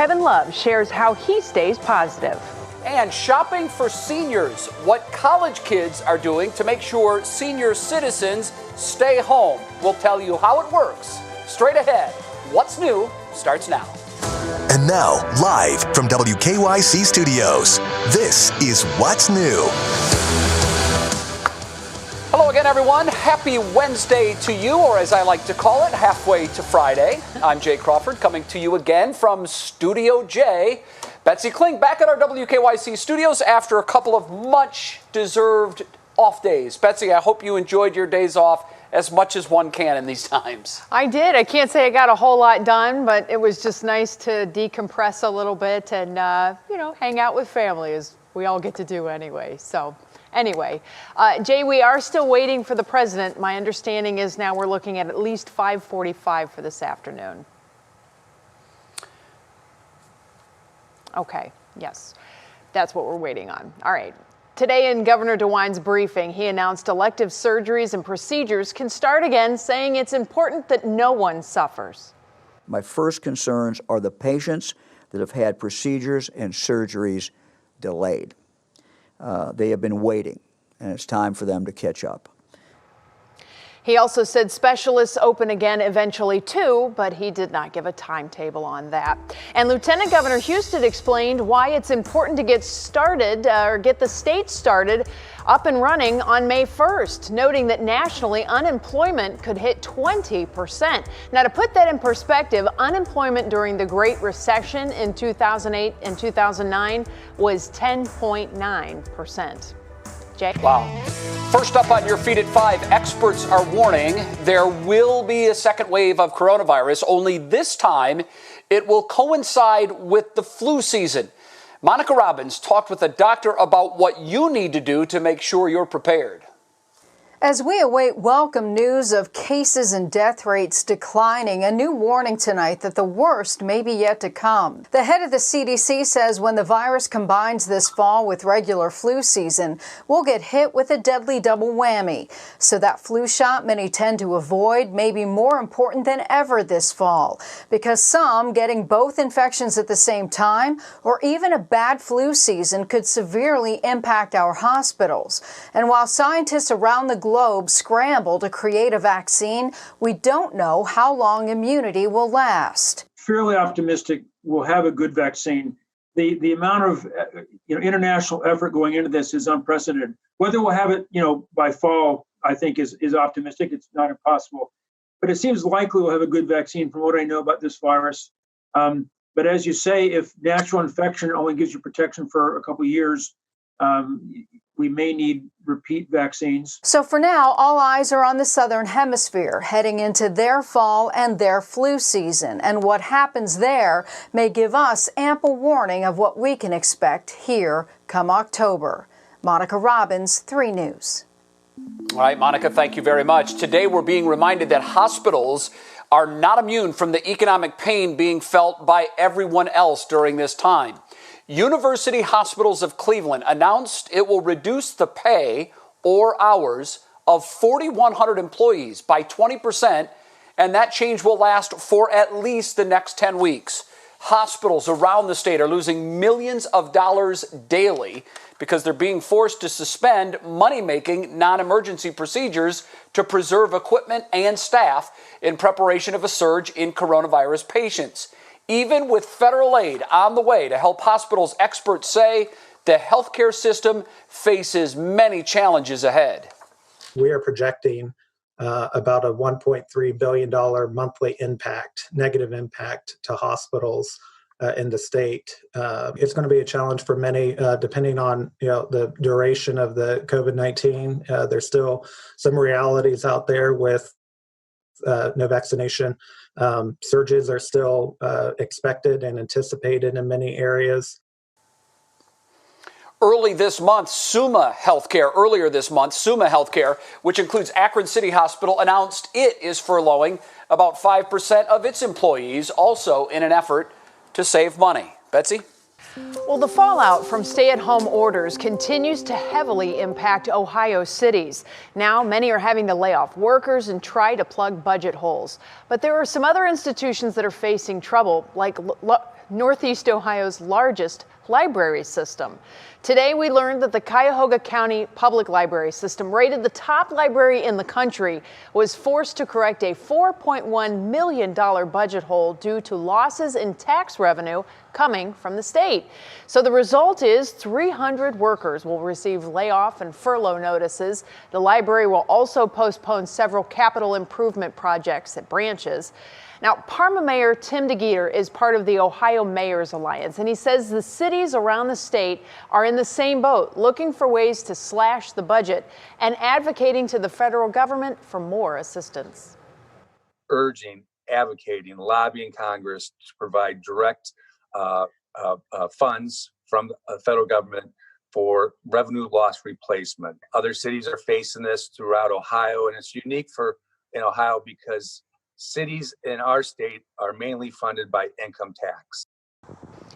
Kevin Love shares how he stays positive. And shopping for seniors, what college kids are doing to make sure senior citizens stay home. We'll tell you how it works. Straight ahead, What's New starts now. And now, live from WKYC Studios, this is What's New. Hello again, everyone. Happy Wednesday to you, or as I like to call it, halfway to Friday. I'm Jay Crawford, coming to you again from Studio J. Betsy, Kling back at our WKYC studios after a couple of much-deserved off days. Betsy, I hope you enjoyed your days off as much as one can in these times. I did. I can't say I got a whole lot done, but it was just nice to decompress a little bit and, hang out with family, as we all get to do anyway. So anyway, Jay, we are still waiting for the president. My understanding is now we're looking at least 5:45 for this afternoon. Okay, yes, that's what we're waiting on. All right. Today in Governor DeWine's briefing, he announced elective surgeries and procedures can start again, saying it's important that no one suffers. My first concerns are the patients that have had procedures and surgeries delayed. They have been waiting, and it's time for them to catch up. He also said specialists open again eventually too, but he did not give a timetable on that. And Lieutenant Governor Houston explained why it's important to get started or get the state started up and running on May 1st, noting that nationally unemployment could hit 20%. Now, to put that in perspective, unemployment during the Great Recession in 2008 and 2009 was 10.9%. Jay? Wow. First up on your feed at 5, experts are warning there will be a second wave of coronavirus, only this time it will coincide with the flu season. Monica Robbins talked with a doctor about what you need to do to make sure you're prepared. As we await welcome news of cases and death rates declining, a new warning tonight that the worst may be yet to come. The head of the CDC says when the virus combines this fall with regular flu season, we'll get hit with a deadly double whammy. So that flu shot many tend to avoid may be more important than ever this fall, because some getting both infections at the same time or even a bad flu season could severely impact our hospitals. And while scientists around the globe scramble to create a vaccine, we don't know how long immunity will last. Fairly optimistic we'll have a good vaccine. The amount of international effort going into this is unprecedented. Whether we'll have it by fall, I think is optimistic. It's not impossible, but it seems likely we'll have a good vaccine from what I know about this virus. But as you say, if natural infection only gives you protection for a couple of years, we may need repeat vaccines. So for now, all eyes are on the Southern Hemisphere, heading into their fall and their flu season. And what happens there may give us ample warning of what we can expect here come October. Monica Robbins, 3 News. All right, Monica, thank you very much. Today we're being reminded that hospitals are not immune from the economic pain being felt by everyone else during this time. University Hospitals of Cleveland announced it will reduce the pay or hours of 4,100 employees by 20%, and that change will last for at least the next 10 weeks. Hospitals around the state are losing millions of dollars daily because they're being forced to suspend money-making non-emergency procedures to preserve equipment and staff in preparation of a surge in coronavirus patients. Even with federal aid on the way to help hospitals, experts say the healthcare system faces many challenges ahead. We are projecting about a $1.3 billion monthly negative impact to hospitals in the state. It's going to be a challenge for many, depending on the duration of the COVID-19. There's still some realities out there with no vaccination. Surges are still expected and anticipated in many areas. Earlier this month, Summa Healthcare, which includes Akron City Hospital, announced it is furloughing about 5% of its employees, also in an effort to save money. Betsy? Well, the fallout from stay-at-home orders continues to heavily impact Ohio cities. Now, many are having to lay off workers and try to plug budget holes. But there are some other institutions that are facing trouble, like Northeast Ohio's largest library system. Today, we learned that the Cuyahoga County Public Library System, rated the top library in the country, was forced to correct a $4.1 million budget hole due to losses in tax revenue coming from the state. So the result is 300 workers will receive layoff and furlough notices. The library will also postpone several capital improvement projects at branches. Now, Parma Mayor Tim DeGeeter is part of the Ohio Mayors Alliance, and he says the cities around the state are in the same boat, looking for ways to slash the budget and advocating to the federal government for more assistance. Urging, advocating, lobbying Congress to provide direct funds from the federal government for revenue loss replacement. Other cities are facing this throughout Ohio, and it's unique in Ohio because cities in our state are mainly funded by income tax.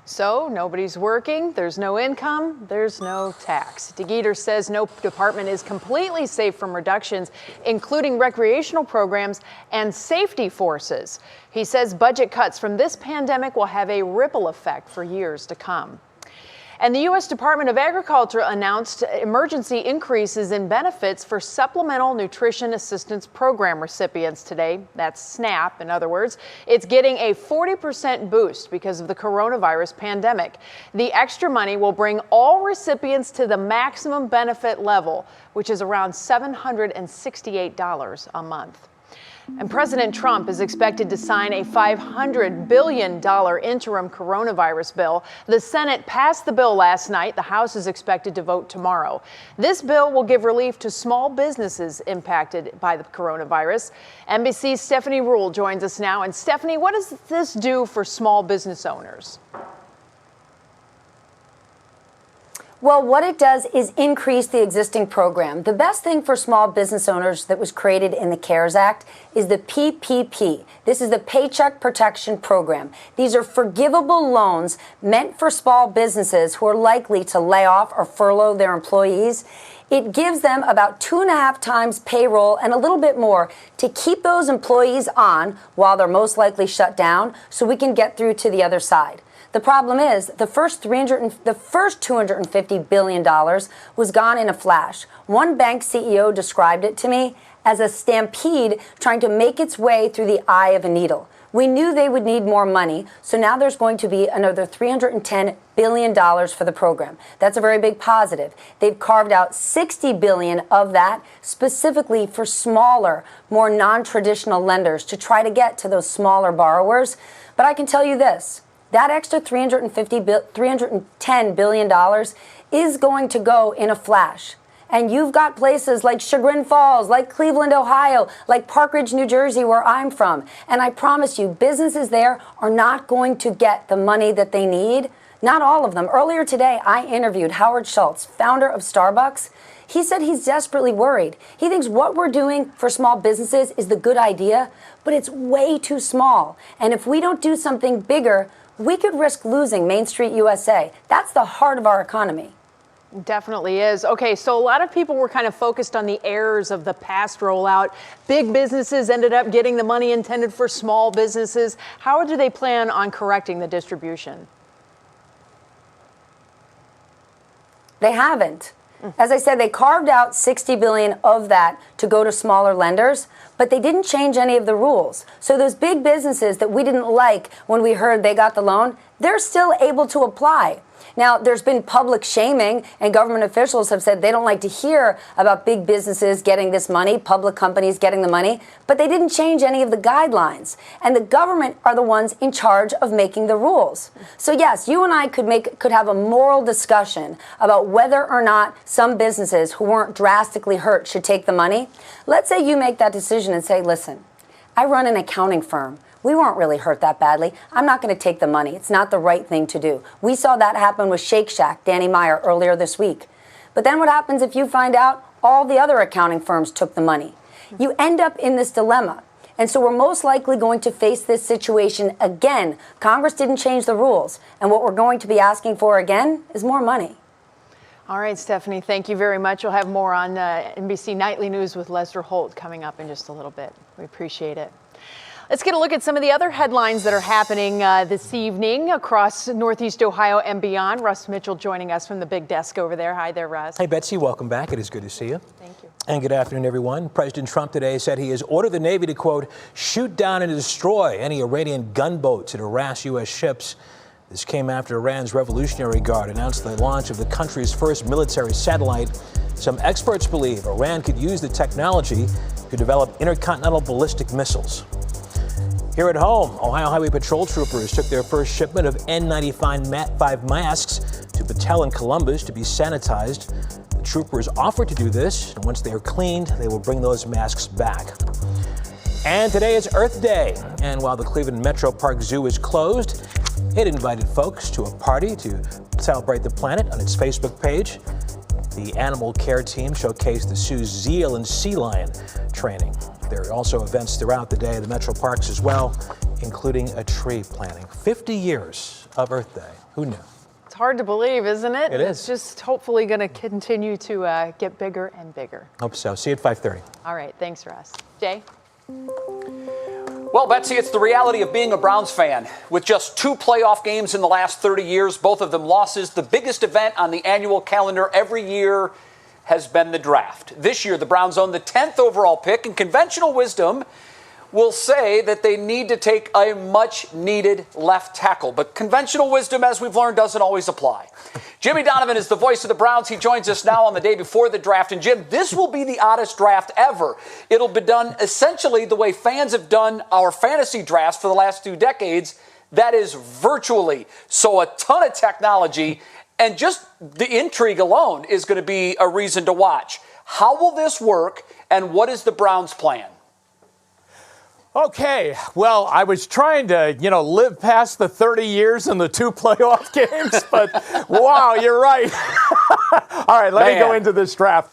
So nobody's working, there's no income, there's no tax. DeGeeter says no department is completely safe from reductions, including recreational programs and safety forces. He says budget cuts from this pandemic will have a ripple effect for years to come. And the U.S. Department of Agriculture announced emergency increases in benefits for Supplemental Nutrition Assistance Program recipients today. That's SNAP, in other words. It's getting a 40% boost because of the coronavirus pandemic. The extra money will bring all recipients to the maximum benefit level, which is around $768 a month. And President Trump is expected to sign a $500 billion interim coronavirus bill. The Senate passed the bill last night. The House is expected to vote tomorrow. This bill will give relief to small businesses impacted by the coronavirus. NBC's Stephanie Rule joins us now. And Stephanie, what does this do for small business owners? Well, what it does is increase the existing program. The best thing for small business owners that was created in the CARES Act is the PPP. This is the Paycheck Protection Program. These are forgivable loans meant for small businesses who are likely to lay off or furlough their employees. It gives them about 2.5 times payroll and a little bit more to keep those employees on while they're most likely shut down so we can get through to the other side. The problem is the first $250 billion was gone in a flash. One bank CEO described it to me as a stampede trying to make its way through the eye of a needle. We knew they would need more money, so now there's going to be another $310 billion for the program. That's a very big positive. They've carved out $60 billion of that specifically for smaller, more non-traditional lenders to try to get to those smaller borrowers. But I can tell you this. That extra $310 billion is going to go in a flash. And you've got places like Chagrin Falls, like Cleveland, Ohio, like Park Ridge, New Jersey, where I'm from. And I promise you, businesses there are not going to get the money that they need. Not all of them. Earlier today, I interviewed Howard Schultz, founder of Starbucks. He said he's desperately worried. He thinks what we're doing for small businesses is the good idea, but it's way too small. And if we don't do something bigger, we could risk losing Main Street USA. That's the heart of our economy. Definitely is. Okay, so a lot of people were kind of focused on the errors of the past rollout. Big businesses ended up getting the money intended for small businesses. How do they plan on correcting the distribution? They haven't. As I said, they carved out $60 billion of that to go to smaller lenders, but they didn't change any of the rules. So those big businesses that we didn't like when we heard they got the loan, they're still able to apply. Now, there's been public shaming, and government officials have said they don't like to hear about big businesses getting this money, public companies getting the money, but they didn't change any of the guidelines. And the government are the ones in charge of making the rules. So yes, you and I could have a moral discussion about whether or not some businesses who weren't drastically hurt should take the money. Let's say you make that decision and say, listen, I run an accounting firm. We weren't really hurt that badly. I'm not going to take the money. It's not the right thing to do. We saw that happen with Shake Shack, Danny Meyer, earlier this week. But then what happens if you find out all the other accounting firms took the money? You end up in this dilemma. And so we're most likely going to face this situation again. Congress didn't change the rules. And what we're going to be asking for again is more money. All right, Stephanie, thank you very much. We'll have more on NBC Nightly News with Lester Holt coming up in just a little bit. We appreciate it. Let's get a look at some of the other headlines that are happening this evening across Northeast Ohio and beyond. Russ Mitchell joining us from the big desk over there. Hi there, Russ. Hey, Betsy, welcome back. It is good to see you. Thank you. And good afternoon, everyone. President Trump today said he has ordered the Navy to, quote, shoot down and destroy any Iranian gunboats that harass U.S. ships. This came after Iran's Revolutionary Guard announced the launch of the country's first military satellite. Some experts believe Iran could use the technology to develop intercontinental ballistic missiles. Here at home, Ohio Highway Patrol troopers took their first shipment of N95 masks to Battelle in Columbus to be sanitized. The troopers offered to do this, and once they are cleaned, they will bring those masks back. And today is Earth Day, and while the Cleveland Metro Park Zoo is closed, it invited folks to a party to celebrate the planet on its Facebook page. The animal care team showcased the zoo's zeal in sea lion training. There are also events throughout the day at the Metro Parks as well, including a tree planting. 50 years of Earth Day. Who knew? It's hard to believe, isn't it? It is. It's just hopefully going to continue to get bigger and bigger. Hope so. See you at 5:30. All right. Thanks, Russ. Jay? Well, Betsy, it's the reality of being a Browns fan. With just 2 playoff games in the last 30 years, both of them losses, the biggest event on the annual calendar every year has been the draft. This year, the Browns own the 10th overall pick, and conventional wisdom will say that they need to take a much-needed left tackle. But conventional wisdom, as we've learned, doesn't always apply. Jimmy Donovan is the voice of the Browns. He joins us now on the day before the draft. And, Jim, this will be the oddest draft ever. It'll be done essentially the way fans have done our fantasy drafts for the last 2 decades. That is virtually. So a ton of technology. And just the intrigue alone is going to be a reason to watch. How will this work, and what is the Browns' plan? Okay, well, I was trying to, live past the 30 years and the 2 playoff games, but wow, you're right. All right, let me go into this draft.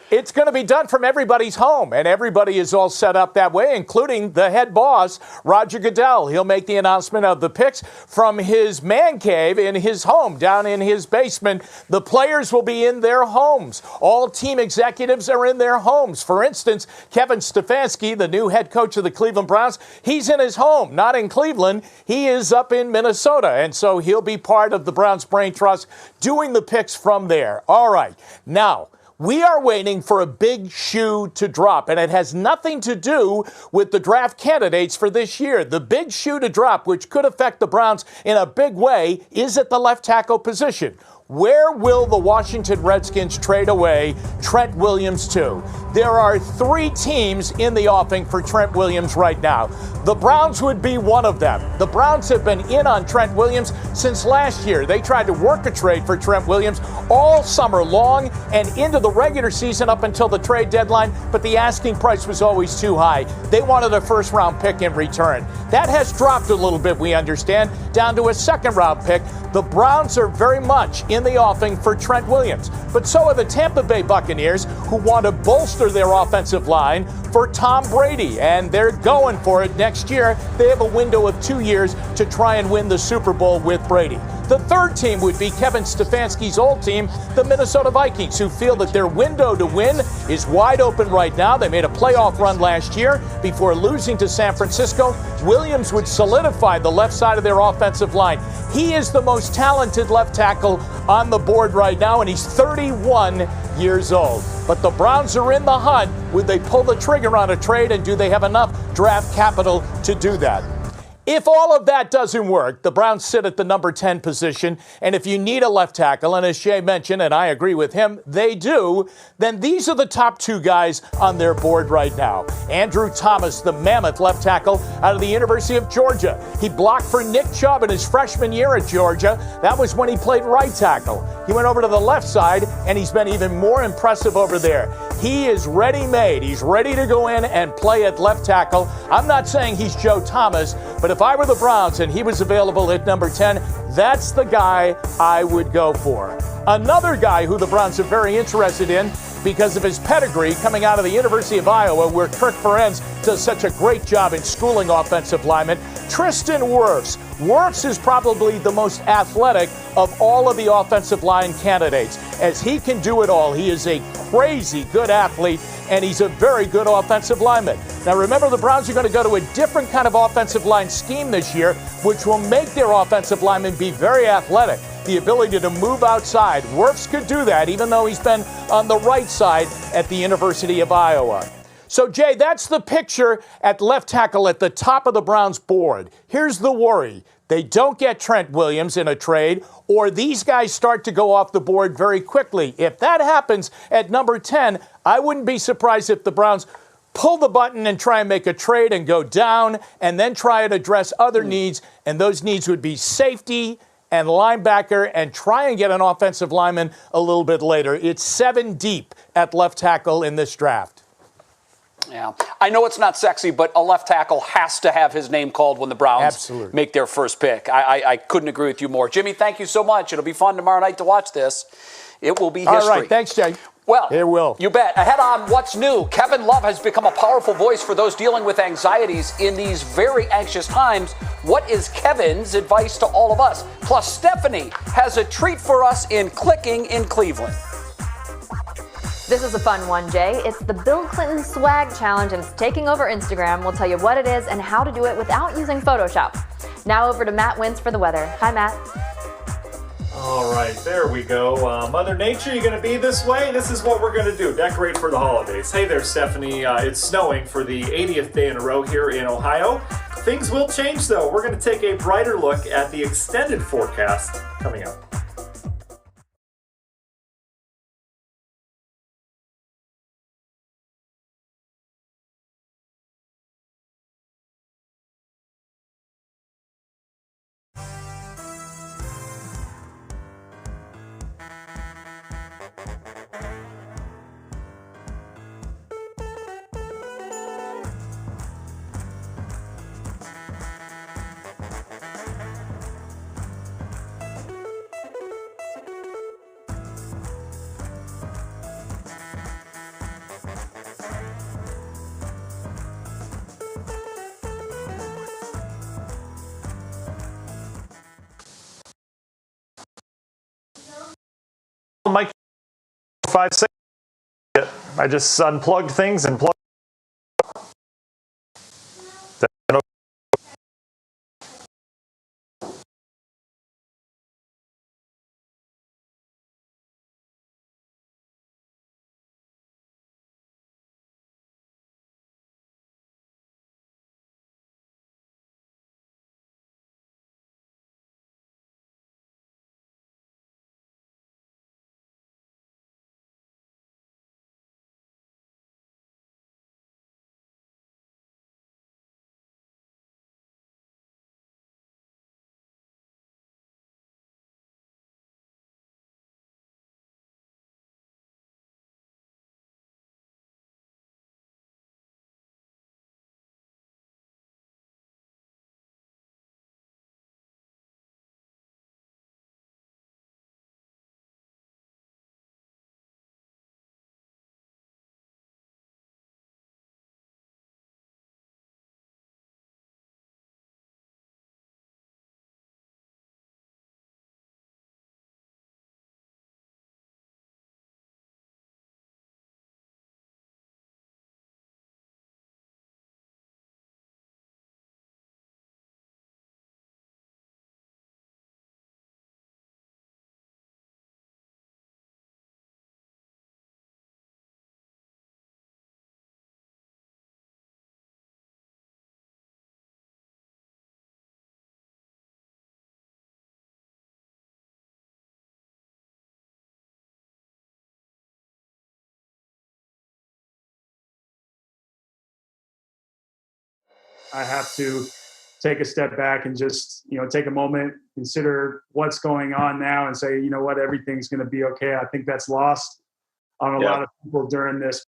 It's going to be done from everybody's home, and everybody is all set up that way, including the head boss, Roger Goodell. He'll make the announcement of the picks from his man cave in his home, down in his basement. The players will be in their homes. All team executives are in their homes. For instance, Kevin Stefanski, the new head coach of the Cleveland Browns, he's in his home, not in Cleveland. He is up in Minnesota, and so he'll be part of the Browns Brain Trust doing the picks from there. All right, now, we are waiting for a big shoe to drop, and it has nothing to do with the draft candidates for this year. The big shoe to drop, which could affect the Browns in a big way, is at the left tackle position. Where will the Washington Redskins trade away Trent Williams to? There are 3 teams in the offing for Trent Williams right now. The Browns would be one of them. The Browns have been in on Trent Williams since last year. They tried to work a trade for Trent Williams all summer long and into the regular season up until the trade deadline, but the asking price was always too high. They wanted a first-round pick in return. That has dropped a little bit, we understand, down to a second-round pick. The Browns are very much in the offing for Trent Williams, but so are the Tampa Bay Buccaneers, who want to bolster their offensive line for Tom Brady, and they're going for it next year. They have a window of 2 years to try and win the Super Bowl with Brady. The third team would be Kevin Stefanski's old team, the Minnesota Vikings, who feel that their window to win is wide open right now. They made a playoff run last year before losing to San Francisco. Williams would solidify the left side of their offensive line. He is the most talented left tackle on the board right now, and he's 31 years old. But the Browns are in the hunt. Would they pull the trigger on a trade, and do they have enough draft capital to do that? If all of that doesn't work, the Browns sit at the number 10 position, and if you need a left tackle, and as Shay mentioned, and I agree with him, they do, then these are the top 2 guys on their board right now. Andrew Thomas, the mammoth left tackle out of the University of Georgia. He blocked for Nick Chubb in his freshman year at Georgia. That was when he played right tackle. He went over to the left side, and he's been even more impressive over there. He is ready-made. He's ready to go in and play at left tackle. I'm not saying he's Joe Thomas, but if I were the Browns and he was available at number 10, that's the guy I would go for. Another guy who the Browns are very interested in because of his pedigree coming out of the University of Iowa, where Kirk Ferenz does such a great job in schooling offensive linemen. Tristan Wirfs. Wirfs is probably the most athletic of all of the offensive line candidates, as he can do it all. He is a crazy good athlete, and he's a very good offensive lineman. Now remember, the Browns are going to go to a different kind of offensive line scheme this year, which will make their offensive linemen be very athletic. The ability to move outside. Wirfs could do that, even though he's been on the right side at the University of Iowa. So, Jay, that's the picture at left tackle at the top of the Browns board. Here's the worry. They don't get Trent Williams in a trade, or these guys start to go off the board very quickly. If that happens at number 10, I wouldn't be surprised if the Browns pull the button and try and make a trade and go down, and then try and address other needs, and those needs would be safety and linebacker, and try and get an offensive lineman a little bit later. It's 7 deep at left tackle in this draft. Yeah, I know it's not sexy, but a left tackle has to have his name called when the Browns make their first pick. I couldn't agree with you more. Jimmy, thank you so much. It'll be fun tomorrow night to watch this. It will be history. All right, thanks, Jay. Well, it will. You bet. Ahead on What's New, Kevin Love has become a powerful voice for those dealing with anxieties in these very anxious times. What is Kevin's advice to all of us? Plus, Stephanie has a treat for us in Clicking in Cleveland. This is a fun one, Jay. It's the Bill Clinton Swag Challenge, and it's taking over Instagram. We'll tell you what it is and how to do it without using Photoshop. Now over to Matt Wins for the weather. Hi, Matt. All right, there we go. Mother Nature, you going to be this way? This is what we're going to do. Decorate for the holidays. Hey there, Stephanie. It's snowing for the 80th day in a row here in Ohio. Things will change, though. We're going to take a brighter look at the extended forecast coming up. Mike 5 6. I just unplugged things and plugged. I have to take a step back and just, take a moment, consider what's going on now and say, you know what, everything's going to be okay. I think that's lost on a lot of people during this.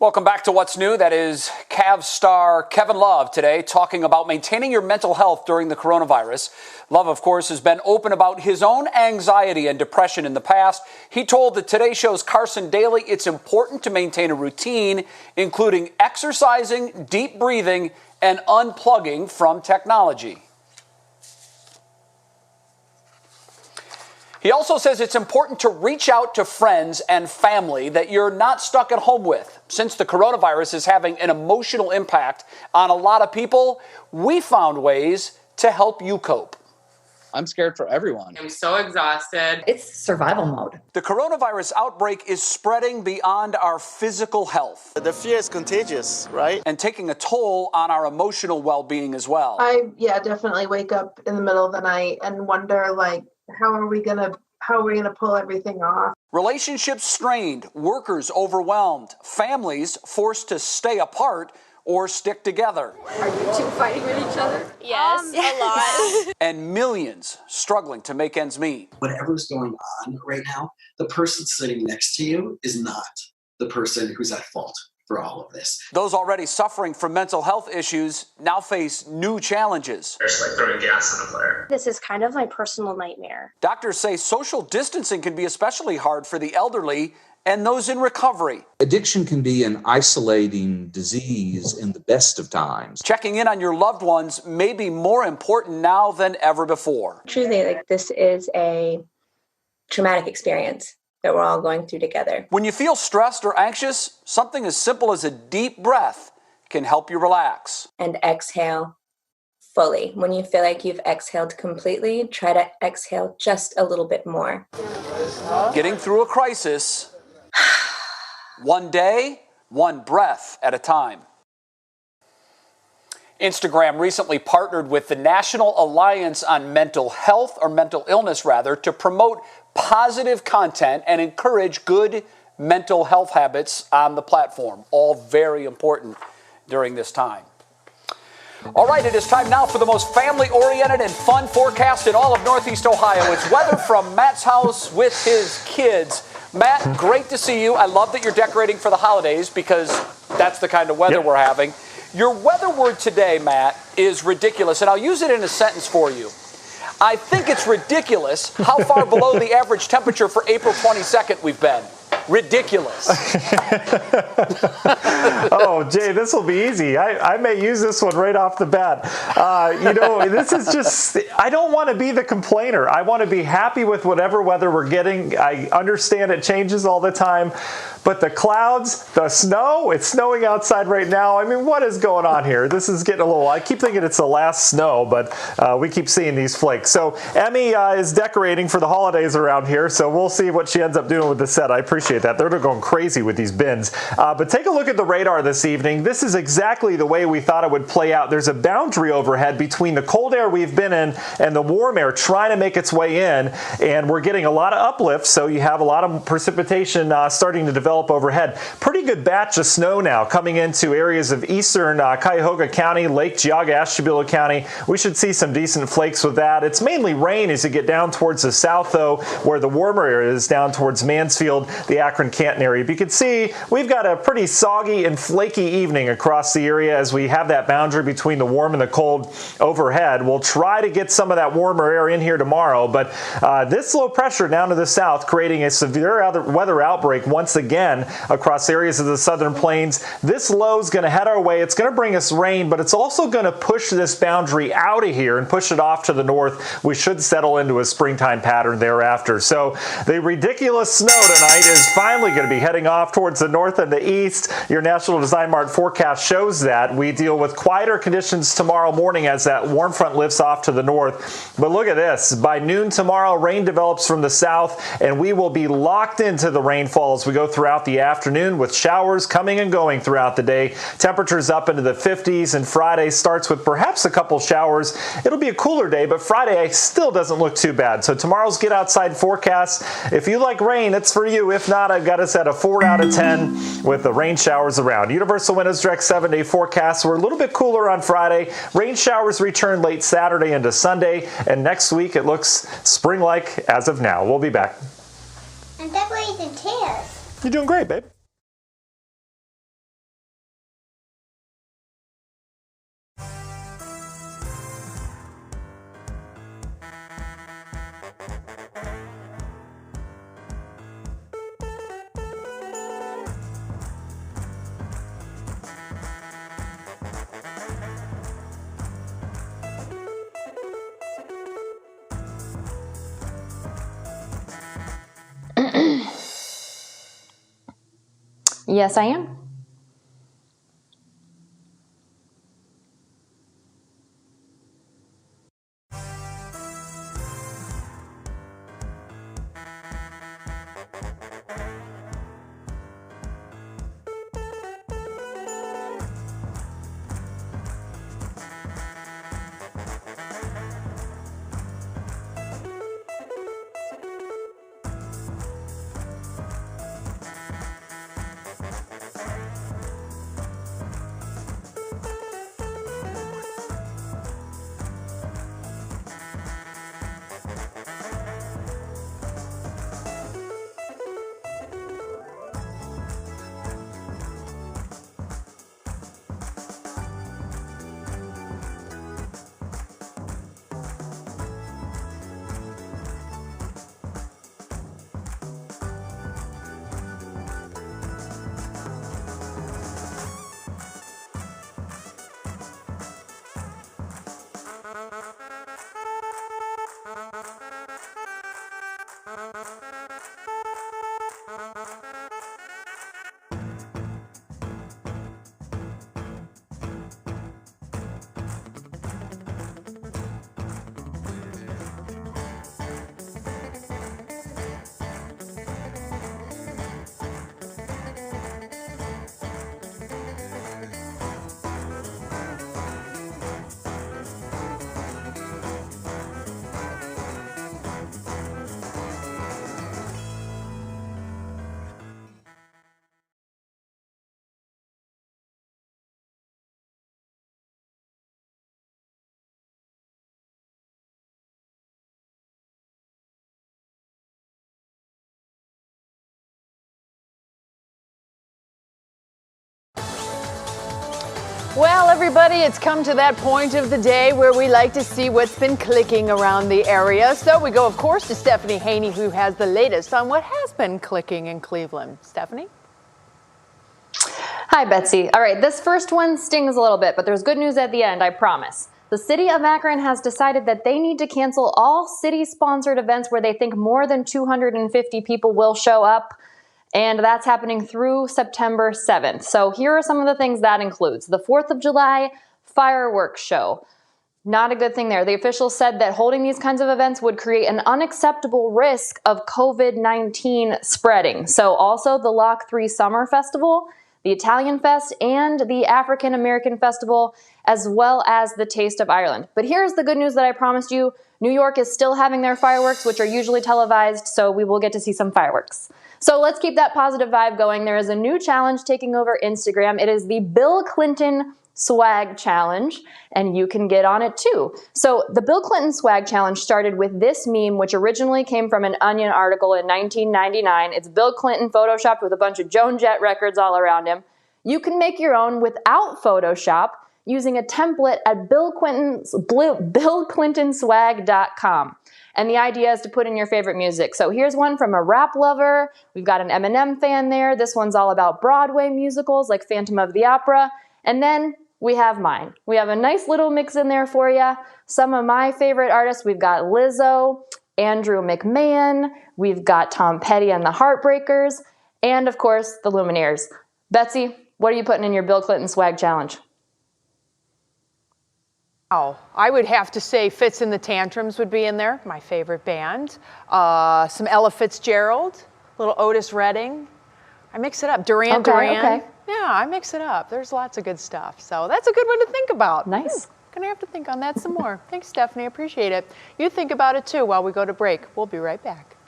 Welcome back to What's New. That is Cavs star Kevin Love today talking about maintaining your mental health during the coronavirus. Love, of course, has been open about his own anxiety and depression in the past. He told the Today Show's Carson Daly it's important to maintain a routine, including exercising, deep breathing, and unplugging from technology. He also says it's important to reach out to friends and family that you're not stuck at home with. Since the coronavirus is having an emotional impact on a lot of people, we found ways to help you cope. I'm scared for everyone. I'm so exhausted. It's survival mode. The coronavirus outbreak is spreading beyond our physical health. The fear is contagious, right? And taking a toll on our emotional well-being as well. I definitely wake up in the middle of the night and wonder, how are we gonna pull everything off? Relationships strained, workers overwhelmed, families forced to stay apart or stick together. Are you two fighting with each other? Yes, a lot. And millions struggling to make ends meet. Whatever's going on right now, the person sitting next to you is not the person who's at fault for all of this. Those already suffering from mental health issues now face new challenges. It's like throwing gas in a flare. This is kind of my personal nightmare. Doctors say social distancing can be especially hard for the elderly and those in recovery. Addiction can be an isolating disease in the best of times. Checking in on your loved ones may be more important now than ever before. Truly, this is a traumatic experience that we're all going through together. When you feel stressed or anxious, something as simple as a deep breath can help you relax. And exhale fully. When you feel like you've exhaled completely, try to exhale just a little bit more. Getting through a crisis, one day, one breath at a time. Instagram recently partnered with the National Alliance on Mental Health, or Mental Illness rather, to promote positive content and encourage good mental health habits on the platform. All very important during this time. All right, it is time now for the most family-oriented and fun forecast in all of Northeast Ohio. It's weather from Matt's house with his kids. Matt, great to see you. I love that you're decorating for the holidays because that's the kind of weather we're having. Your weather word today, Matt, is ridiculous, and I'll use it in a sentence for you. I think it's ridiculous how far below the average temperature for April 22nd we've been. Ridiculous. Oh, Jay, this will be easy. I may use this one right off the bat. This is just, I don't want to be the complainer. I want to be happy with whatever weather we're getting. I understand it changes all the time. But the clouds, the snow, it's snowing outside right now. I mean, what is going on here? This is getting a little, I keep thinking it's the last snow, but we keep seeing these flakes. So Emmy is decorating for the holidays around here, so we'll see what she ends up doing with the set. I appreciate that. They're going crazy with these bins. But take a look at the radar this evening. This is exactly the way we thought it would play out. There's a boundary overhead between the cold air we've been in and the warm air trying to make its way in, and we're getting a lot of uplift, so you have a lot of precipitation starting to develop overhead. Pretty good batch of snow now coming into areas of eastern Cuyahoga County, Lake Geauga, Ashtabula County. We should see some decent flakes with that. It's mainly rain as you get down towards the south, though, where the warmer area is down towards Mansfield, the Akron-Canton area. But you can see we've got a pretty soggy and flaky evening across the area as we have that boundary between the warm and the cold overhead. We'll try to get some of that warmer air in here tomorrow, but this low pressure down to the south creating a severe weather outbreak once again across areas of the southern plains. This low is going to head our way. It's going to bring us rain, but it's also going to push this boundary out of here and push it off to the north. We should settle into a springtime pattern thereafter. So the ridiculous snow tonight is finally going to be heading off towards the north and the east. Your National Design Mart forecast shows that. We deal with quieter conditions tomorrow morning as that warm front lifts off to the north. But look at this. By noon tomorrow, rain develops from the south, and we will be locked into the rainfall as we go throughout the afternoon with showers coming and going throughout the day. Temperatures up into the 50s, and Friday starts with perhaps a couple showers. It'll be a cooler day, but Friday still doesn't look too bad. So tomorrow's get outside forecast. If you like rain, it's for you. If not, I've got us at a 4 out of 10 with the rain showers around. Universal Windows Direct 7-day forecast. We're a little bit cooler on Friday. Rain showers return late Saturday into Sunday, and next week it looks spring-like as of now. We'll be back. I'm decorating chairs. You're doing great, babe. Yes, I am. Well, everybody, it's come to that point of the day where we like to see what's been clicking around the area. So we go, of course, to Stephanie Haney, who has the latest on what has been clicking in Cleveland. Stephanie? Hi, Betsy. All right, this first one stings a little bit, but there's good news at the end, I promise. The city of Akron has decided that they need to cancel all city-sponsored events where they think more than 250 people will show up. And that's happening through September 7th. So here are some of the things that includes. The 4th of July fireworks show. Not a good thing there. The officials said that holding these kinds of events would create an unacceptable risk of COVID-19 spreading. So also the Lock 3 Summer Festival, the Italian Fest, and the African American Festival, as well as the Taste of Ireland. But here's the good news that I promised you. New York is still having their fireworks, which are usually televised, so we will get to see some fireworks. So let's keep that positive vibe going. There is a new challenge taking over Instagram. It is the Bill Clinton Swag Challenge, and you can get on it too. So the Bill Clinton Swag Challenge started with this meme, which originally came from an Onion article in 1999. It's Bill Clinton photoshopped with a bunch of Joan Jett records all around him. You can make your own without Photoshop using a template at BillClintonswag.com. And the idea is to put in your favorite music. So here's one from a rap lover. We've got an Eminem fan there. This one's all about Broadway musicals like Phantom of the Opera. And then we have mine. We have a nice little mix in there for you. Some of my favorite artists, we've got Lizzo, Andrew McMahon, we've got Tom Petty and the Heartbreakers, and of course, the Lumineers. Betsy, what are you putting in your Bill Clinton Swag Challenge? Oh, I would have to say Fitz and the Tantrums would be in there, my favorite band. Some Ella Fitzgerald, little Otis Redding. I mix it up. Duran Duran. Okay. Yeah, I mix it up. There's lots of good stuff. So that's a good one to think about. Nice. Gonna have to think on that some more. Thanks, Stephanie. I appreciate it. You think about it too while we go to break. We'll be right back.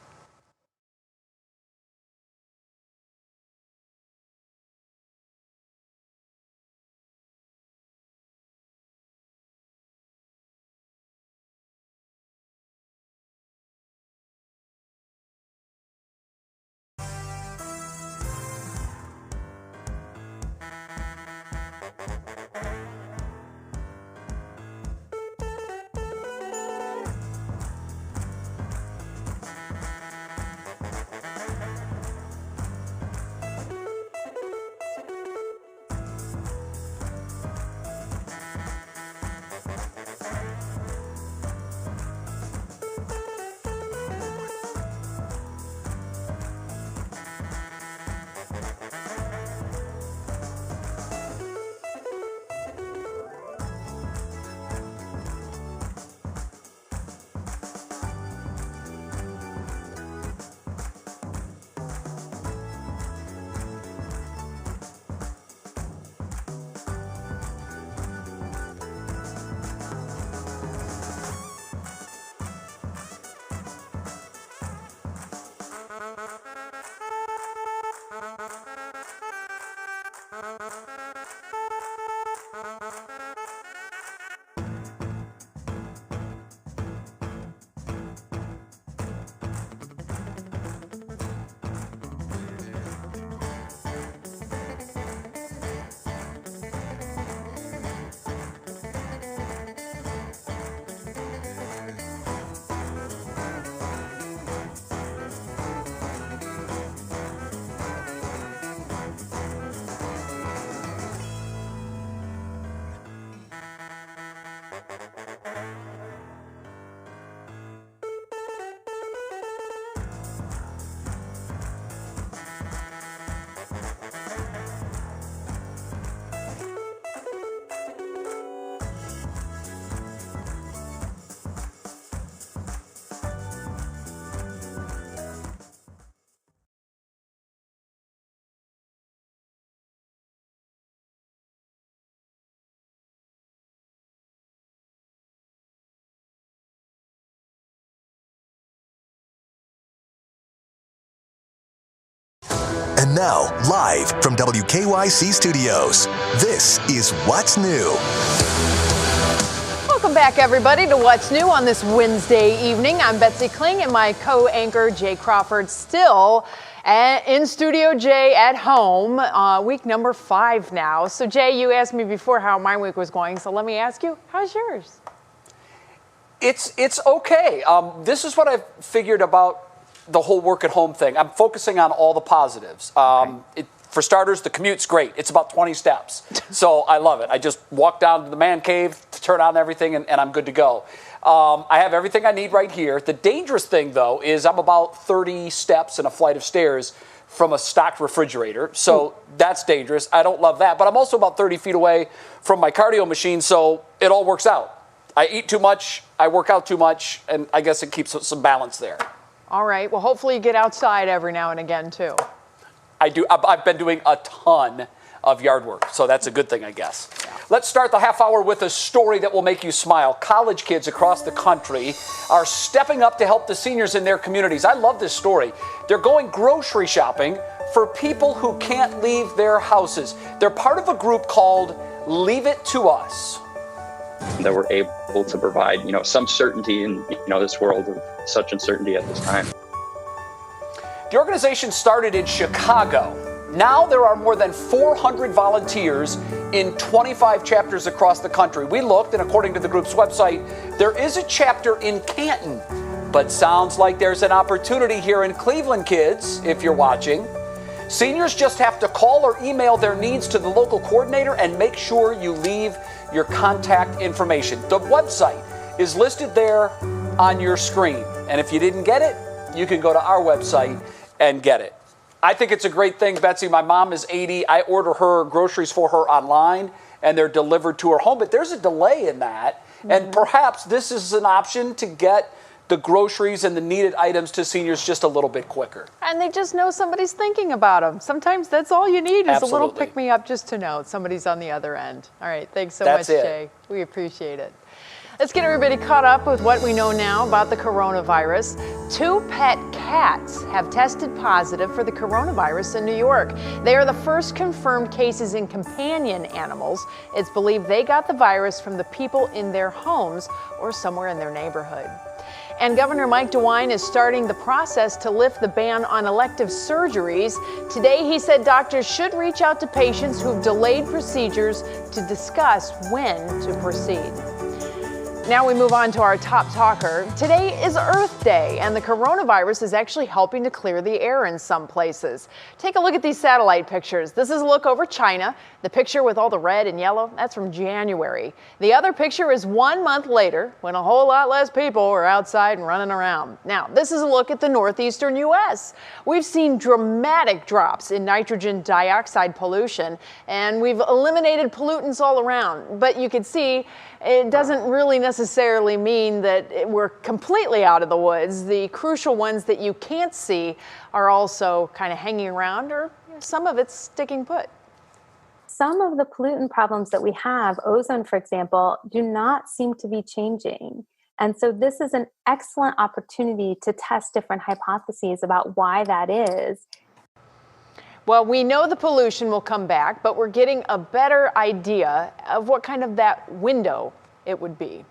And now, live from WKYC Studios, this is What's New. Welcome back, everybody, to What's New on this Wednesday evening. I'm Betsy Kling, and my co-anchor, Jay Crawford, still in studio. Jay at home, week number 5 now. So, Jay, you asked me before how my week was going, so let me ask you, how's yours? It's okay. This is what I've figured about the whole work at home thing. I'm focusing on all the positives. For starters, the commute's great. It's about 20 steps. So I love it. I just walk down to the man cave to turn on everything, and I'm good to go. I have everything I need right here. The dangerous thing, though, is I'm about 30 steps and a flight of stairs from a stocked refrigerator. So that's dangerous. I don't love that. But I'm also about 30 feet away from my cardio machine, so it all works out. I eat too much, I work out too much, and I guess it keeps some balance there. All right. Well, hopefully you get outside every now and again, too. I do. I've been doing a ton of yard work, so that's a good thing, I guess. Yeah. Let's start the half hour with a story that will make you smile. College kids across the country are stepping up to help the seniors in their communities. I love this story. They're going grocery shopping for people who can't leave their houses. They're part of a group called Leave It to Us. That we're able to provide, some certainty in, this world of such uncertainty at this time. The organization started in Chicago. Now there are more than 400 volunteers in 25 chapters across the country. We looked, and according to the group's website, there is a chapter in Canton. But sounds like there's an opportunity here in Cleveland, kids, if you're watching. Seniors just have to call or email their needs to the local coordinator and make sure you leave your contact information. The website is listed there on your screen. And if you didn't get it, you can go to our website and get it. I think it's a great thing, Betsy. My mom is 80. I order her groceries for her online, and they're delivered to her home. But there's a delay in that. Mm-hmm. And perhaps this is an option to get the groceries and the needed items to seniors just a little bit quicker. And they just know somebody's thinking about them. Sometimes that's all you need is a little pick-me-up just to know somebody's on the other end. All right, thanks so much, Jay. We appreciate it. Let's get everybody caught up with what we know now about the coronavirus. 2 pet cats have tested positive for the coronavirus in New York. They are the first confirmed cases in companion animals. It's believed they got the virus from the people in their homes or somewhere in their neighborhood. And Governor Mike DeWine is starting the process to lift the ban on elective surgeries. Today, he said doctors should reach out to patients who've delayed procedures to discuss when to proceed. Now we move on to our top talker. Today is Earth Day, and the coronavirus is actually helping to clear the air in some places. Take a look at these satellite pictures. This is a look over China. The picture with all the red and yellow, that's from January. The other picture is 1 month later, when a whole lot less people were outside and running around. Now, this is a look at the northeastern U.S. We've seen dramatic drops in nitrogen dioxide pollution, and we've eliminated pollutants all around. But you can see it doesn't really necessarily mean that we're completely out of the woods. The crucial ones that you can't see are also kind of hanging around, or some of it's sticking put. Some of the pollutant problems that we have, ozone, for example, do not seem to be changing. And so this is an excellent opportunity to test different hypotheses about why that is. Well, we know the pollution will come back, but we're getting a better idea of what kind of that window it would be.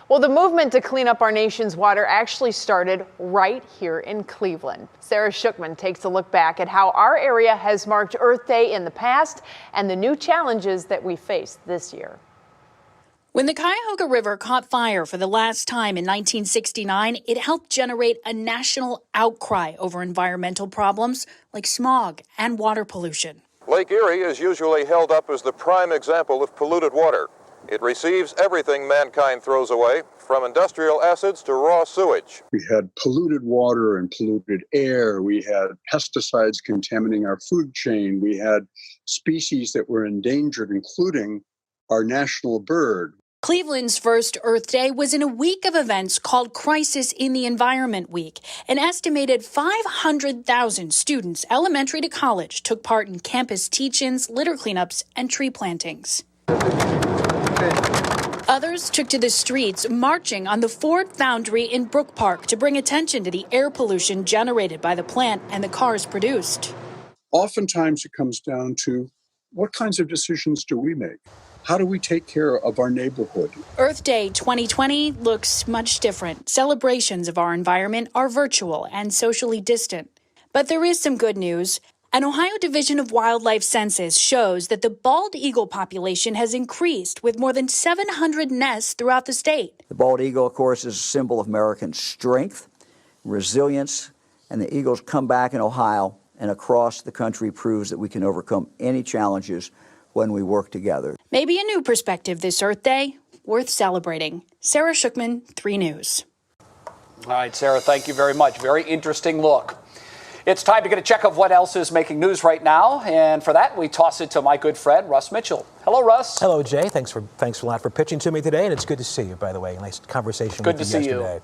Well, the movement to clean up our nation's water actually started right here in Cleveland. Sarah Shookman takes a look back at how our area has marked Earth Day in the past and the new challenges that we face this year. When the Cuyahoga River caught fire for the last time in 1969, it helped generate a national outcry over environmental problems like smog and water pollution. Lake Erie is usually held up as the prime example of polluted water. It receives everything mankind throws away, from industrial acids to raw sewage. We had polluted water and polluted air. We had pesticides contaminating our food chain. We had species that were endangered, including our national bird. Cleveland's first Earth Day was in a week of events called Crisis in the Environment Week. An estimated 500,000 students, elementary to college, took part in campus teach-ins, litter cleanups, and tree plantings. Others took to the streets, marching on the Ford Foundry in Brook Park to bring attention to the air pollution generated by the plant and the cars produced. oftentimes it comes down to what kinds of decisions do we make? How do we take care of our neighborhood? Earth Day 2020 looks much different. Celebrations of our environment are virtual and socially distant. But there is some good news. An Ohio Division of Wildlife census shows that the bald eagle population has increased with more than 700 nests throughout the state. The bald eagle, of course, is a symbol of American strength, resilience, and the eagle's comeback in Ohio and across the country proves that we can overcome any challenges when we work together. Maybe a new perspective this Earth Day, worth celebrating. Sarah Shookman, 3 News. All right, Sarah, thank you very much. Very interesting look. It's time to get a check of what else is making news right now, and for that, we toss it to my good friend, Russ Mitchell. Hello, Russ. Hello, Jay. Thanks a lot for pitching to me today, and it's good to see you, by the way. Nice conversation with you yesterday.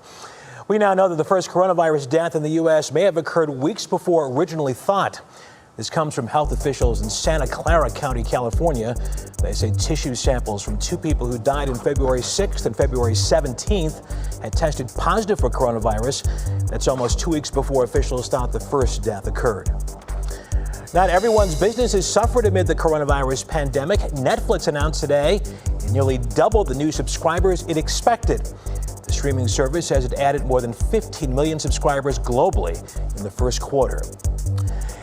We now know that the first coronavirus death in the U.S. may have occurred weeks before originally thought. This comes from health officials in Santa Clara County, California. They say tissue samples from 2 people who died in February 6th and February 17th had tested positive for coronavirus. That's almost 2 weeks before officials thought the first death occurred. Not everyone's business has suffered amid the coronavirus pandemic. Netflix announced today it nearly doubled the new subscribers it expected. The streaming service says it added more than 15 million subscribers globally in the first quarter.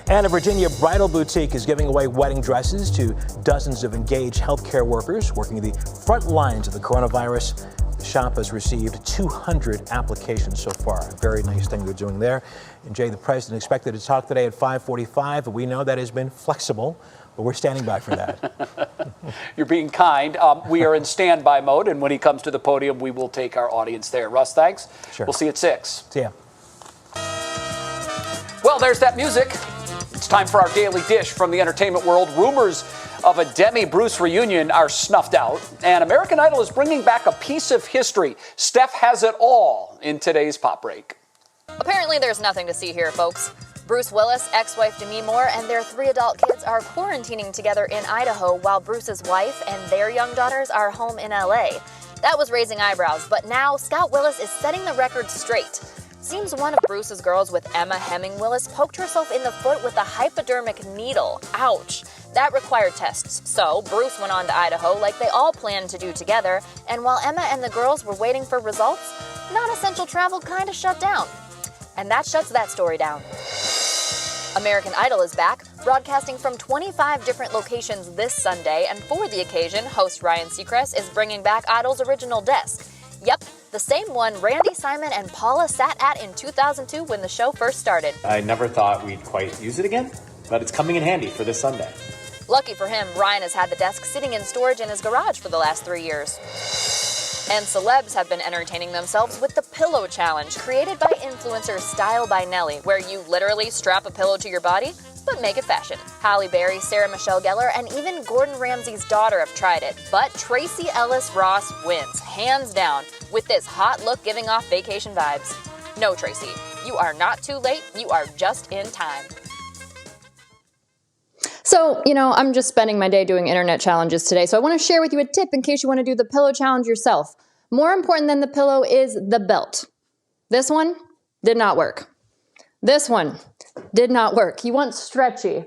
And a Virginia bridal boutique is giving away wedding dresses to dozens of engaged healthcare workers working the front lines of the coronavirus. The shop has received 200 applications so far. A very nice thing they're doing there. And Jay, the president expected to talk today at 5:45, but we know that has been flexible, but we're standing by for that. You're being kind. We are in standby mode, and when he comes to the podium, we will take our audience there. Russ, thanks. Sure. We'll see you at 6. See ya. Well, there's that music. It's time for our daily dish from the entertainment world. Rumors of a Demi-Bruce reunion are snuffed out, and American Idol is bringing back a piece of history. Steph has it all in today's Pop Break. Apparently there's nothing to see here, folks. Bruce Willis, ex-wife Demi Moore, and their 3 adult kids are quarantining together in Idaho while Bruce's wife and their young daughters are home in LA. That was raising eyebrows, but now Scott Willis is setting the record straight. Seems one of Bruce's girls with Emma Hemming Willis poked herself in the foot with a hypodermic needle. Ouch. That required tests. So Bruce went on to Idaho like they all planned to do together, and while Emma and the girls were waiting for results, non-essential travel kind of shut down. And that shuts that story down. American Idol is back, broadcasting from 25 different locations this Sunday, and for the occasion, host Ryan Seacrest is bringing back Idol's original desk. Yep, the same one Randy Simon and Paula sat at in 2002 when the show first started. I never thought we'd quite use it again, but it's coming in handy for this Sunday. Lucky for him, Ryan has had the desk sitting in storage in his garage for the last 3 years. And celebs have been entertaining themselves with the Pillow Challenge, created by influencer Style by Nelly, where you literally strap a pillow to your body, but make it fashion. Halle Berry, Sarah Michelle Gellar, and even Gordon Ramsay's daughter have tried it. But Tracy Ellis Ross wins, hands down, with this hot look giving off vacation vibes. No, Tracy, you are not too late, you are just in time. So, I'm just spending my day doing internet challenges today, so I want to share with you a tip in case you want to do the pillow challenge yourself. More important than the pillow is the belt. This one did not work. This one did not work. You want stretchy.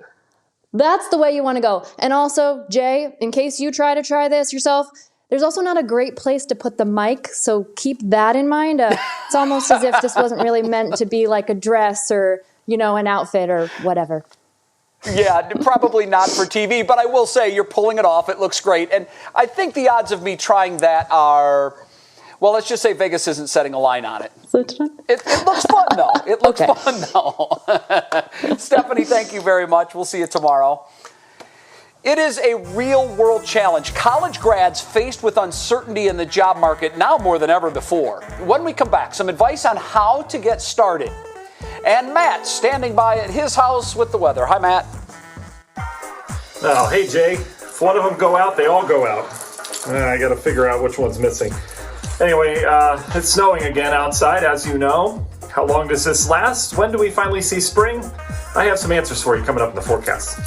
That's the way you want to go. And also, Jay, in case you try this yourself, there's also not a great place to put the mic, so keep that in mind. It's almost as if this wasn't really meant to be like a dress or, an outfit or whatever. Yeah, probably not for TV, but I will say you're pulling it off. It looks great. And I think the odds of me trying that are, well, let's just say Vegas isn't setting a line on it. It looks fun, though. It looks fun, though. Stephanie, thank you very much. We'll see you tomorrow. It is a real-world challenge. College grads faced with uncertainty in the job market now more than ever before. When we come back, some advice on how to get started. And Matt standing by at his house with the weather. Hi, Matt. Oh, hey, Jay. If one of them go out, they all go out. I got to figure out which one's missing. Anyway, it's snowing again outside, as you know. How long does this last? When do we finally see spring? I have some answers for you coming up in the forecast.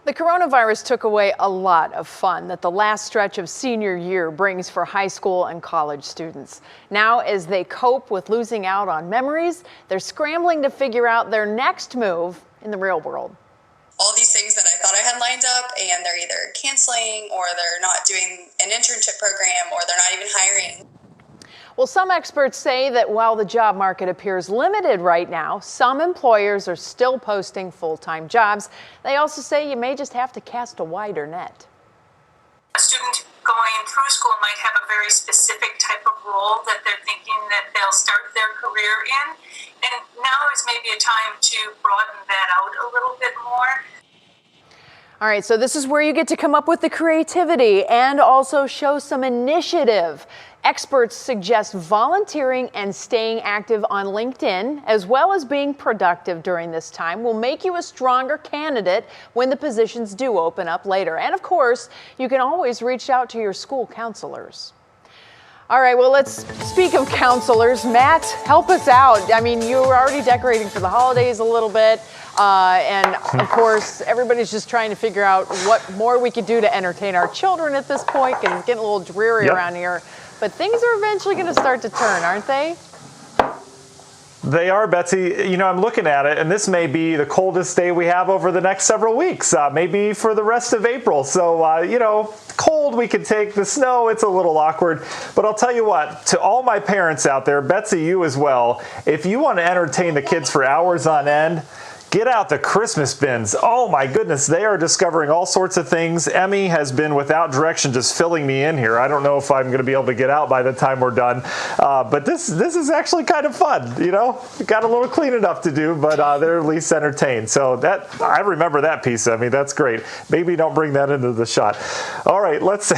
The coronavirus took away a lot of fun that the last stretch of senior year brings for high school and college students. Now, as they cope with losing out on memories, they're scrambling to figure out their next move in the real world. All these things that I thought I had lined up, and they're either canceling or they're not doing an internship program or they're not even hiring. Well, some experts say that while the job market appears limited right now, some employers are still posting full-time jobs. They also say you may just have to cast a wider net. A student going through school might have a very specific type of role that they're thinking that they'll start their career in. And now is maybe a time to broaden that out a little bit more. All right, so this is where you get to come up with the creativity and also show some initiative. Experts suggest volunteering and staying active on LinkedIn, as well as being productive during this time, will make you a stronger candidate when the positions do open up later. And of course, you can always reach out to your school counselors. All right, well, let's speak of counselors. Matt, help us out. I mean, you were already decorating for the holidays a little bit. And of course, everybody's just trying to figure out what more we could do to entertain our children at this point, because it's getting a little dreary around here. But things are eventually going to start to turn, aren't they? They are, Betsy. You know, I'm looking at it, and this may be the coldest day we have over the next several weeks, maybe for the rest of April. So, you know, cold we could take. The snow, it's a little awkward. But I'll tell you what, to all my parents out there, Betsy, you as well, if you want to entertain the kids for hours on end, get out the Christmas bins. Oh my goodness, they are discovering all sorts of things. Emmy has been without direction, just filling me in here. I don't know if I'm going to be able to get out by the time we're done. But this is actually kind of fun, you know. Got a little cleaning up to do, but they're at least entertained. So that, I remember that piece, Emmy. That's great. Maybe don't bring that into the shot. All right, let's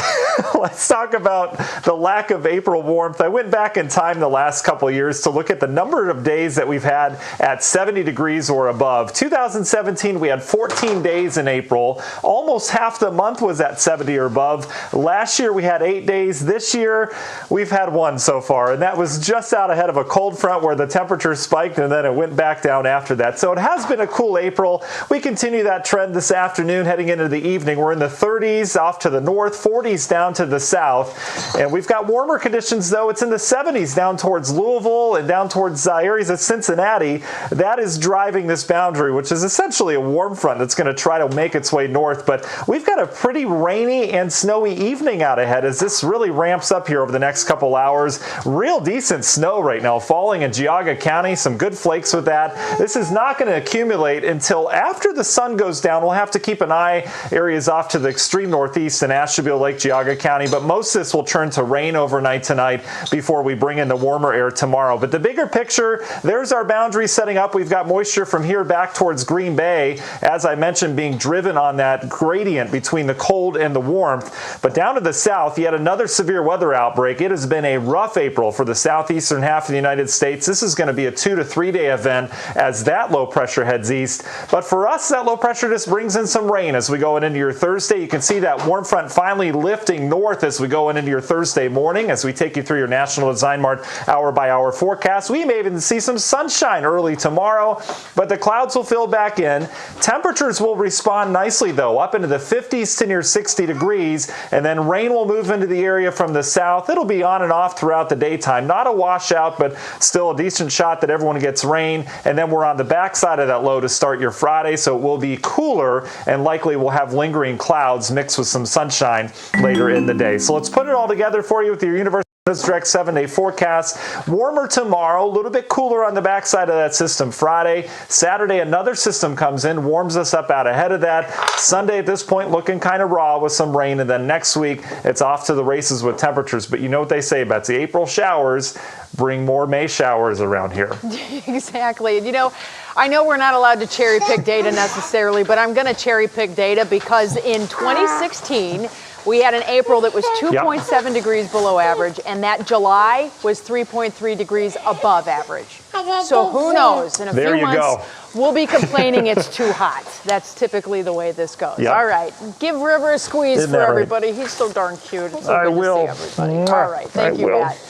talk about the lack of April warmth. I went back in time the last couple of years to look at the number of days that we've had at 70 degrees or above. 2017, we had 14 days in April. Almost half the month was at 70 or above. Last year, we had 8 days. This year, we've had 1 so far, and that was just out ahead of a cold front where the temperature spiked, and then it went back down after that. So it has been a cool April. We continue that trend this afternoon, heading into the evening. We're in the 30s off to the north, 40s down to the south, and we've got warmer conditions, though. It's in the 70s down towards Louisville and down towards areas of Cincinnati. That is driving this boundary, which is essentially a warm front that's going to try to make its way north. But we've got a pretty rainy and snowy evening out ahead as this really ramps up here over the next couple hours. Real decent snow right now falling in Geauga County. Some good flakes with that. This is not going to accumulate until after the sun goes down. We'll have to keep an eye areas off to the extreme northeast in Ashtabula, Lake Geauga County. But most of this will turn to rain overnight tonight before we bring in the warmer air tomorrow. But the bigger picture, there's our boundary setting up. We've got moisture from here back towards Green Bay, as I mentioned, being driven on that gradient between the cold and the warmth. But down to the south, yet another severe weather outbreak. It has been a rough April for the southeastern half of the United States. This is going to be a 2 to 3 day event as that low pressure heads east. But for us, that low pressure just brings in some rain as we go into your Thursday. You can see that warm front finally lifting north as we go into your Thursday morning. As we take you through your National Design Mart hour by hour forecast, we may even see some sunshine early tomorrow, but the clouds will fill back in. Temperatures will respond nicely, though, up into the 50s to near 60 degrees, and then rain will move into the area from the south. It'll be on and off throughout the daytime. Not a washout, but still a decent shot that everyone gets rain, and then we're on the backside of that low to start your Friday, so it will be cooler, and likely we'll have lingering clouds mixed with some sunshine later in the day. So let's put it all together for you with your Universal Direct 7-day forecast. Warmer tomorrow, a little bit cooler on the backside of that system Friday. Saturday, another system comes in, warms us up out ahead of that. Sunday at this point looking kind of raw with some rain, and then next week it's off to the races with temperatures. But you know what they say, Betsy, April showers bring more May showers around here. Exactly. And you know, I know we're not allowed to cherry pick data necessarily, but I'm going to cherry pick data because in 2016, we had an April that was 2.7 degrees below average, and that July was 3.3 degrees above average. So who knows? In a few months, we'll be complaining it's too hot. That's typically the way this goes. Yep. All right. Give River a squeeze for everybody. Right? He's so darn cute. It's so good to see everybody. All right. Thank you, Matt.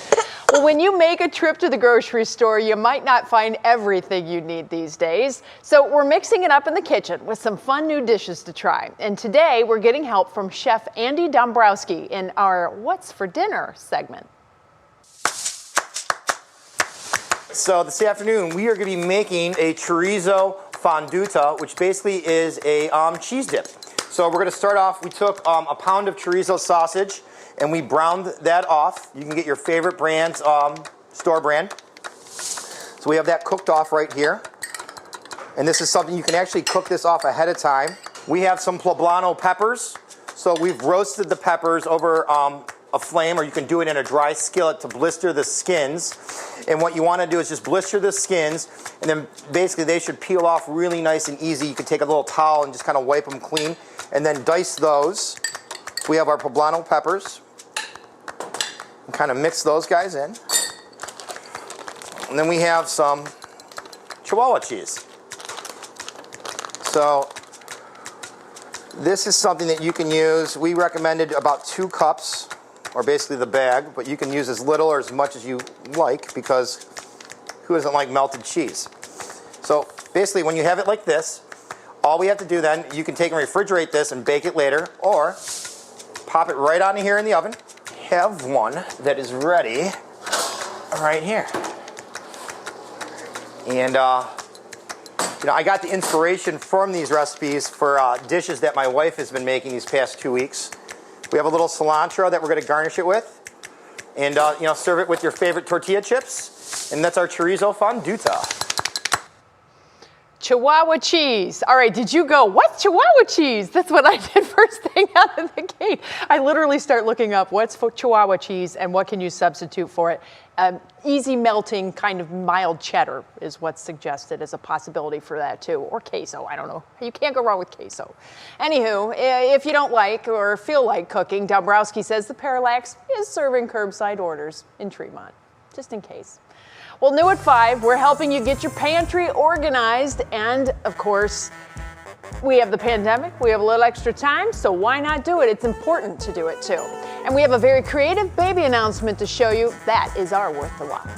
Well, when you make a trip to the grocery store, you might not find everything you need these days. So we're mixing it up in the kitchen with some fun new dishes to try. And today we're getting help from Chef Andy Dombrowski in our What's for Dinner segment. So this afternoon, we are going to be making a chorizo fonduta, which basically is a cheese dip. So we're going to start off, we took a pound of chorizo sausage and we browned that off. You can get your favorite brand's store brand. So we have that cooked off right here. And this is something you can actually cook this off ahead of time. We have some poblano peppers. So we've roasted the peppers over a flame, or you can do it in a dry skillet to blister the skins. And what you want to do is just blister the skins, and then basically they should peel off really nice and easy. You can take a little towel and just kind of wipe them clean, and then dice those. We have our poblano peppers. And kind of mix those guys in. And then we have some Chihuahua cheese. So this is something that you can use. We recommended about 2 cups, or basically the bag, but you can use as little or as much as you like, because who doesn't like melted cheese? So basically when you have it like this, all we have to do then, you can take and refrigerate this and bake it later, or pop it right on here in the oven. Have one that is ready right here. And you know, I got the inspiration from these recipes for dishes that my wife has been making these past 2 weeks. We have a little cilantro that we're going to garnish it with, and you know, serve it with your favorite tortilla chips, and that's our chorizo fonduta. Chihuahua cheese. All right, did you go, what's Chihuahua cheese? That's what I did first thing out of the gate. I literally start looking up what's Chihuahua cheese and what can you substitute for it. Easy melting, kind of mild cheddar is what's suggested as a possibility for that too. Or queso, I don't know. You can't go wrong with queso. Anywho, if you don't like or feel like cooking, Dombrowski says the Parallax is serving curbside orders in Tremont, just in case. Well, new at 5, we're helping you get your pantry organized, and of course, we have the pandemic, we have a little extra time, so why not do it? It's important to do it too. And we have a very creative baby announcement to show you. That is our Worth the Watch.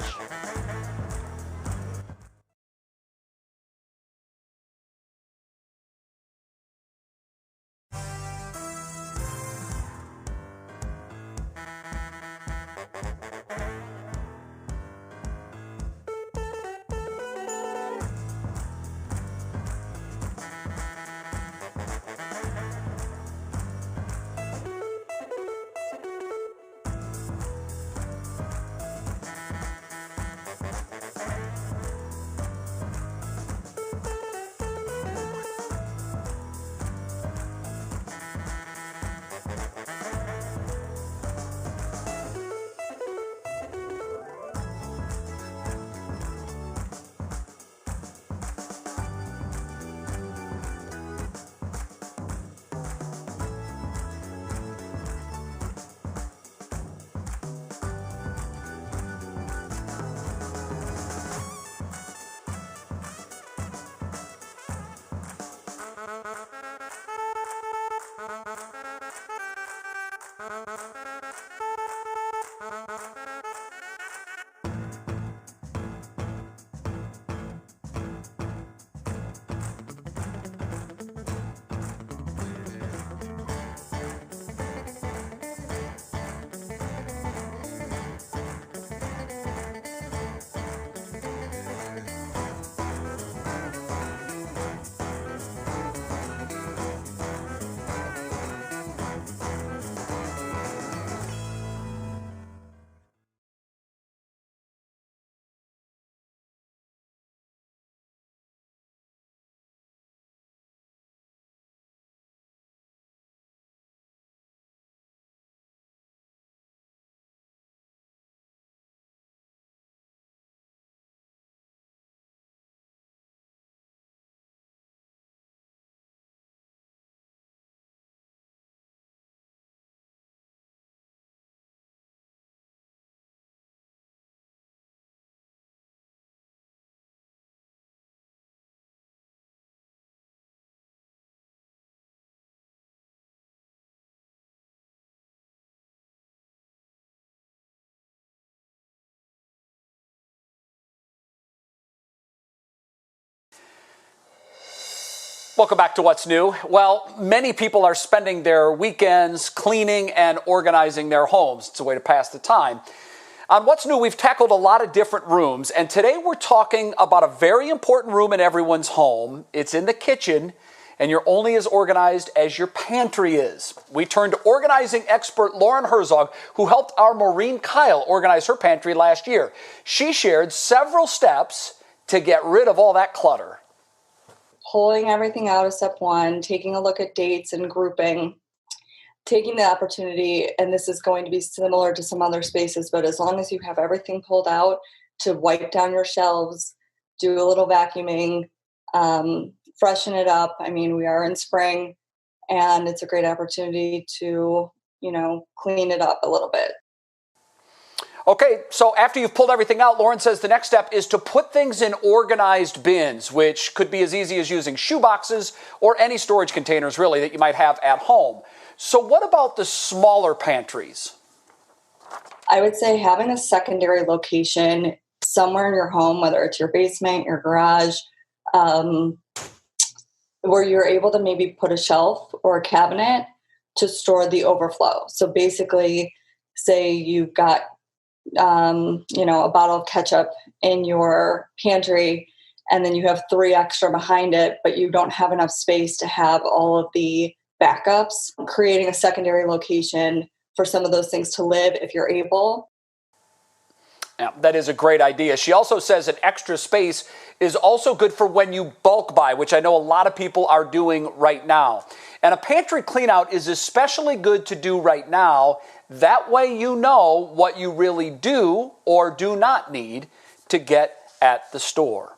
Welcome back to What's New. Well, many people are spending their weekends cleaning and organizing their homes. It's a way to pass the time. On What's New, we've tackled a lot of different rooms, and today we're talking about a very important room in everyone's home. It's in the kitchen, and you're only as organized as your pantry is. We turned to organizing expert Lauren Herzog, who helped our Maureen Kyle organize her pantry last year. She shared several steps to get rid of all that clutter. Pulling everything out is step one, taking a look at dates and grouping, taking the opportunity, and this is going to be similar to some other spaces, but as long as you have everything pulled out, to wipe down your shelves, do a little vacuuming, freshen it up. I mean, we are in spring, and it's a great opportunity to, clean it up a little bit. Okay, so after you've pulled everything out, Lauren says the next step is to put things in organized bins, which could be as easy as using shoe boxes or any storage containers, really, that you might have at home. So what about the smaller pantries? I would say having a secondary location somewhere in your home, whether it's your basement, your garage, where you're able to maybe put a shelf or a cabinet to store the overflow. So basically, say you've got a bottle of ketchup in your pantry, and then you have 3 extra behind it, but you don't have enough space to have all of the backups. Creating a secondary location for some of those things to live if you're able. Yeah, that is a great idea. She also says an extra space is also good for when you bulk buy, which I know a lot of people are doing right now. And a pantry clean out is especially good to do right now. That way you know what you really do or do not need to get at the store.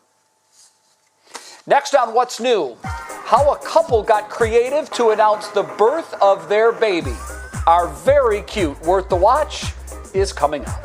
Next on What's New, how a couple got creative to announce the birth of their baby. Our very cute Worth the Watch is coming up.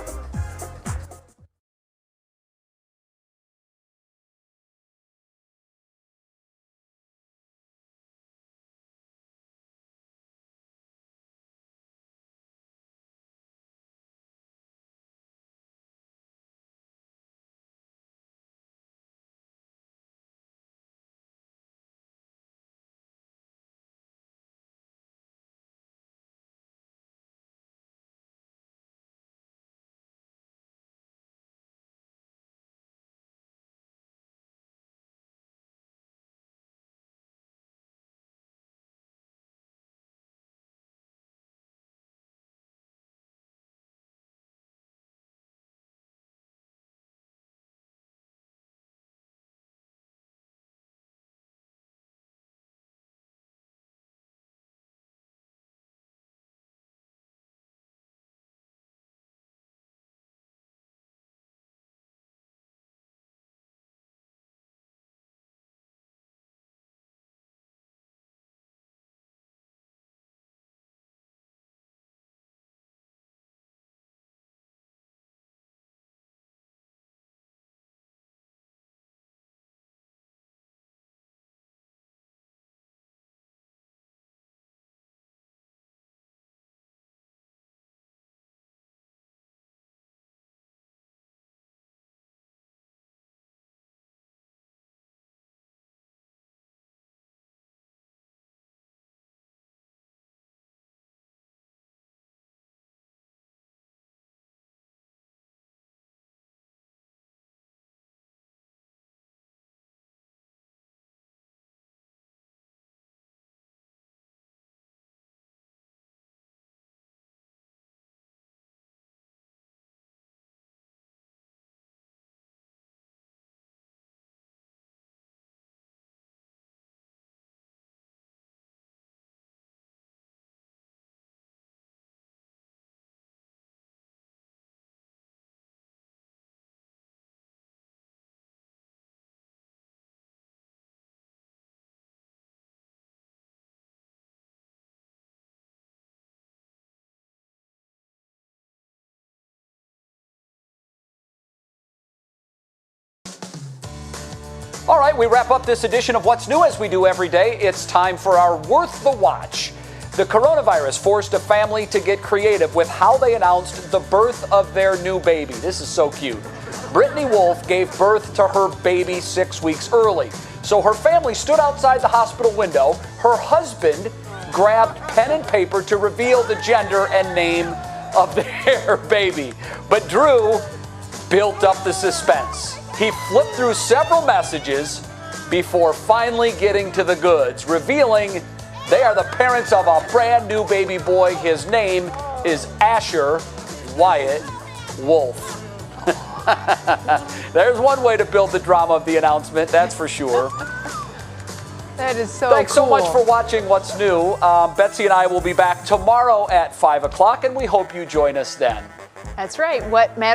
All right, we wrap up this edition of What's New as we do every day. It's time for our Worth the Watch. The coronavirus forced a family to get creative with how they announced the birth of their new baby. This is so cute. Brittany Wolf gave birth to her baby 6 weeks early. So her family stood outside the hospital window. Her husband grabbed pen and paper to reveal the gender and name of their baby. But Drew built up the suspense. He flipped through several messages before finally getting to the goods, revealing they are the parents of a brand new baby boy. His name is Asher Wyatt Wolf. There's one way to build the drama of the announcement, that's for sure. That is so Thanks cool. so much for watching What's New. Betsy and I will be back tomorrow at 5 o'clock, and we hope you join us then. That's right. What matters